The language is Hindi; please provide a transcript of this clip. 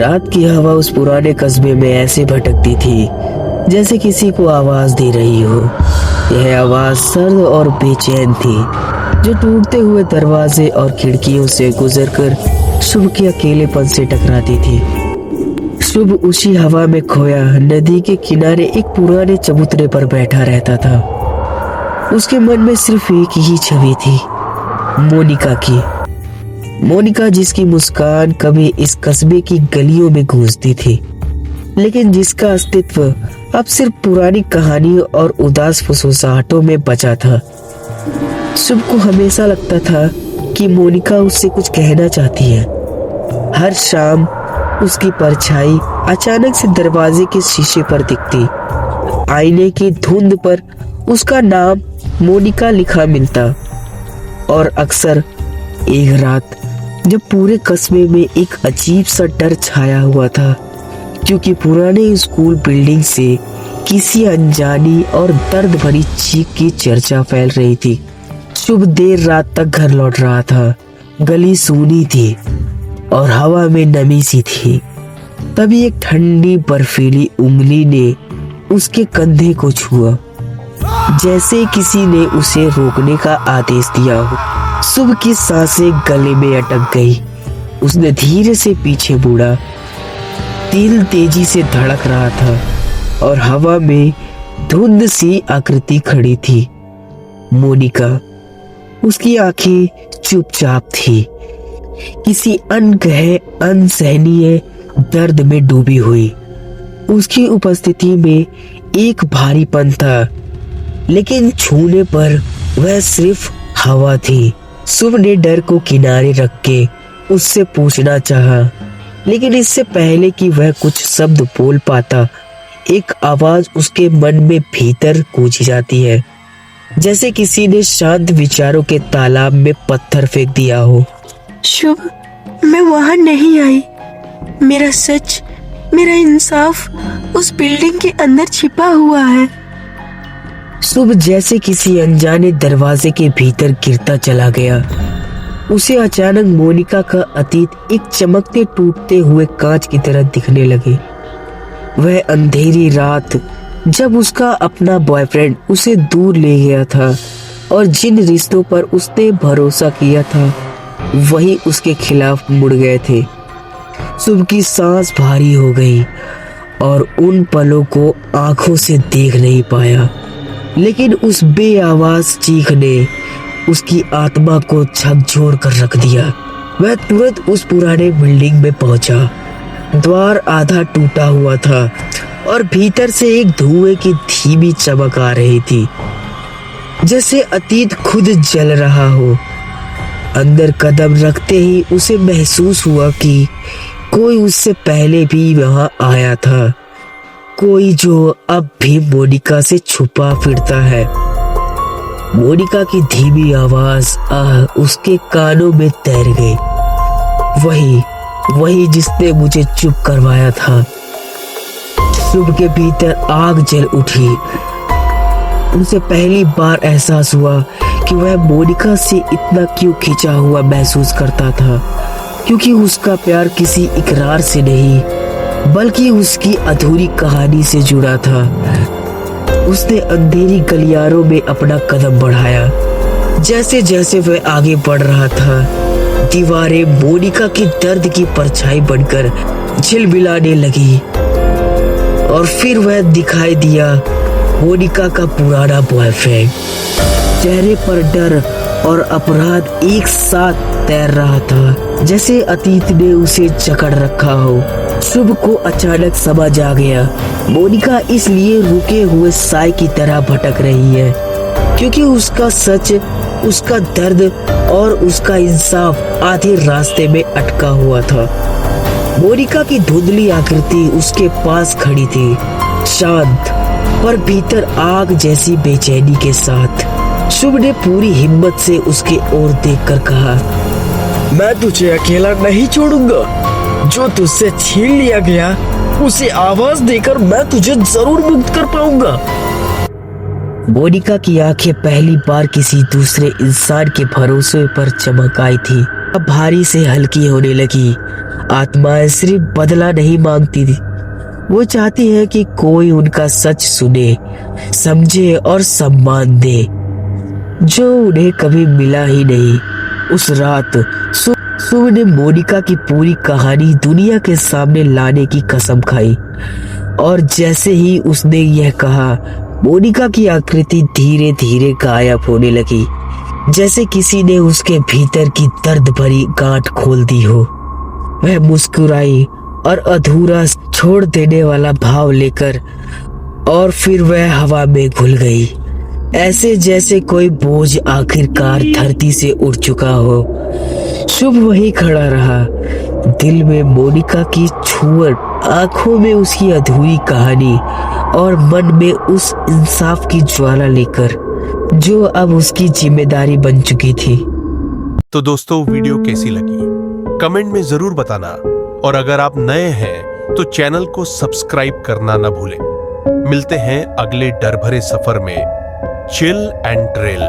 रात की हवा उस पुराने कस्बे में ऐसे भटकती थी जैसे किसी को आवाज दे रही हो। यह आवाज सर्द और बेचैन थी, जो टूटते हुए दरवाजे और खिड़कियों से गुजरकर शुभ के अकेलेपन से टकराती थी। शुभ उसी हवा में खोया नदी के किनारे एक पुराने चबूतरे पर बैठा रहता था। उसके मन में सिर्फ एक ही छवि थी, मोनिका की। मोनिका जिसकी मुस्कान कभी इस कस्बे की गलियों में गूंजती थी, लेकिन जिसका अस्तित्व अब सिर्फ पुरानी कहानियों और उदास फुसफुसाहटों में बचा था। शुभ को हमेशा लगता था कि मोनिका उससे कुछ कहना चाहती है। हर शाम उसकी परछाई अचानक से दरवाजे के शीशे पर दिखती। आईने की धुंध पर उसका नाम मोनिका लिखा मिलता। और अक्सर एक रात जब पूरे कस्बे में एक अजीब सा डर छाया हुआ था, क्योंकि पुराने स्कूल बिल्डिंग से किसी अनजानी और दर्द भरी चीख की चर्चा फैल रही थी। शुभ देर रात तक घर लौट रहा था। गली सूनी थी और हवा में नमी सी थी। तभी एक ठंडी बर्फीली उंगली ने उसके कंधे को छुआ, जैसे किसी ने उसे रोकने का आदेश दिया हो। शुभ की सांसें गले में अटक गई। उसने धीरे से पीछे मुड़ा। दिल तेजी से धड़क रहा था और हवा में धुंध सी आकृति खड़ी थी, मोनिका। उसकी आंखें चुपचाप थी, किसी अनकहे अनसहनीय दर्द में डूबी हुई। उसकी उपस्थिति में एक भारीपन था, लेकिन छूने पर वह सिर्फ हवा थी। शुभ ने डर को किनारे रख के उससे पूछना चाहा, लेकिन इससे पहले कि वह कुछ शब्द बोल पाता, एक आवाज उसके मन में भीतर गूंज जाती है, जैसे किसी ने शांत विचारों के तालाब में पत्थर फेंक दिया हो। शुभ, मैं वहां नहीं आई। मेरा सच, मेरा इंसाफ उस बिल्डिंग के अंदर छिपा हुआ है। शुभ जैसे किसी अनजाने दरवाजे के भीतर गिरता चला गया। उसे अचानक मोनिका का अतीत एक चमकते टूटते हुए कांच की तरह दिखने लगे। वह अंधेरी रात जब उसका अपना बॉयफ्रेंड उसे दूर ले गया था और जिन रिश्तों पर उसने भरोसा किया था वही उसके खिलाफ मुड़ गए थे। शुभ की सांस भारी हो गई और उन पलों को आंखों से देख नहीं पाया, लेकिन उस बेआवाज चीख ने उसकी आत्मा को झकझोर कर रख दिया। वह तुरंत उस पुराने बिल्डिंग में पहुंचा। द्वार आधा टूटा हुआ था और भीतर से एक धुएं की धीमी चमक आ रही थी, जैसे अतीत खुद जल रहा हो। अंदर कदम रखते ही उसे महसूस हुआ कि कोई उससे पहले भी वहां आया था, कोई जो अब भी मोनिका से छुपा फिरता है। मोनिका की धीमी आवाज उसके कानों में तैर गई। वही जिसने मुझे चुप करवाया था। शुभ के भीतर आग जल उठी। उसे पहली बार एहसास हुआ कि वह मोनिका से इतना क्यों खिंचा हुआ महसूस करता था, क्योंकि उसका प्यार किसी इकरार से नहीं बल्कि उसकी अधूरी कहानी से जुड़ा था। उसने अंधेरी गलियारों में अपना कदम बढ़ाया। जैसे जैसे वह आगे बढ़ रहा था, दीवारें मोनिका की दर्द की परछाई बनकर झिलमिलाने लगी और फिर वह दिखाई दिया, मोनिका का पुराना बॉयफ्रेंड। चेहरे पर डर और अपराध एक साथ तैर रहा था, जैसे अतीत ने उसे जकड़ रखा हो। शुभ को अचानक समझ आ गया, मोनिका इसलिए रुके हुए साए की तरह भटक रही है क्योंकि उसका सच, उसका दर्द और उसका इंसाफ आधे रास्ते में अटका हुआ था। मोनिका की धुंधली आकृति उसके पास खड़ी थी, शांत पर भीतर आग जैसी बेचैनी के साथ। शुभ ने पूरी हिम्मत से उसके ओर देखकर कहा, मैं तुझे अकेला नहीं छोड़ूंगा। जो तुझसे छीन लिया गया उसे आवाज देकर मैं तुझे जरूर मुक्त कर पाऊंगा। मोनिका की आंखें पहली बार किसी दूसरे इंसान के भरोसे पर चमक आई थी। भारी से हल्की होने लगी। आत्माएं सिर्फ बदला नहीं मांगती थी, वो चाहती है कि कोई उनका सच सुने, समझे और सम्मान दे, जो उन्हें कभी मिला ही नहीं। उस रात सुब ने मोनिका की पूरी कहानी दुनिया के सामने लाने की कसम खाई, और जैसे ही उसने यह कहा, मोनिका की आकृति धीरे धीरे गायब होने लगी, जैसे किसी ने उसके भीतर की दर्द भरी गांठ खोल दी हो। वह मुस्कुराई और अधूरा छोड़ देने वाला भाव लेकर, और फिर वह हवा में घुल गई, ऐसे जैसे कोई बोझ आखिरकार धरती से उड़ चुका हो। शुभ वहीं खड़ा रहा, दिल में मोनिका की छुअट, आंखों में उसकी अधूरी कहानी और मन में उस इंसाफ की ज्वाला लेकर, जो अब उसकी जिम्मेदारी बन चुकी थी। तो दोस्तों, वीडियो कैसी लगी कमेंट में जरूर बताना, और अगर आप नए हैं तो चैनल को सब्सक्राइब करना ना भूलें। मिलते हैं अगले डर भरे सफर में। Chill and ट्रिल।